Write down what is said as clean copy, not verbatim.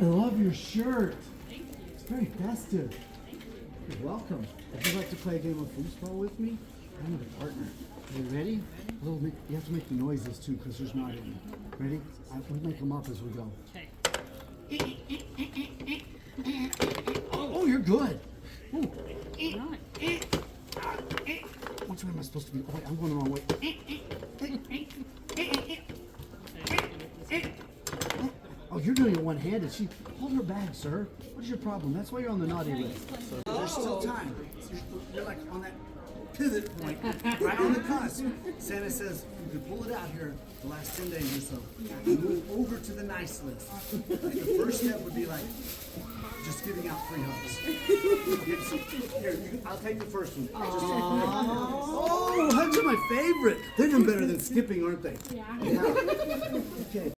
love your shirt. It's very festive. You're welcome. Would you like to play a game of foosball with me? I'm a partner. Are you ready? You have to make the noises too, because there's not any. Ready? We'll make them up as we go. Okay. Oh, you're good. Ooh. Right. Which way am I supposed to be? Oh, wait, I'm going the wrong way. Oh, you're doing it one-handed. Hold her bag, sir. What is your problem? That's why you're on the naughty list. So there's still time. You're like on that pivot point, right on the cusp. Santa says you could pull it out here the last 10 days or so. Move over to the nice list. Like the first step would be like just giving out free hugs. Here, I'll take the first one. Oh, hugs are my favorite. They're even better than skipping, aren't they? Yeah. Okay.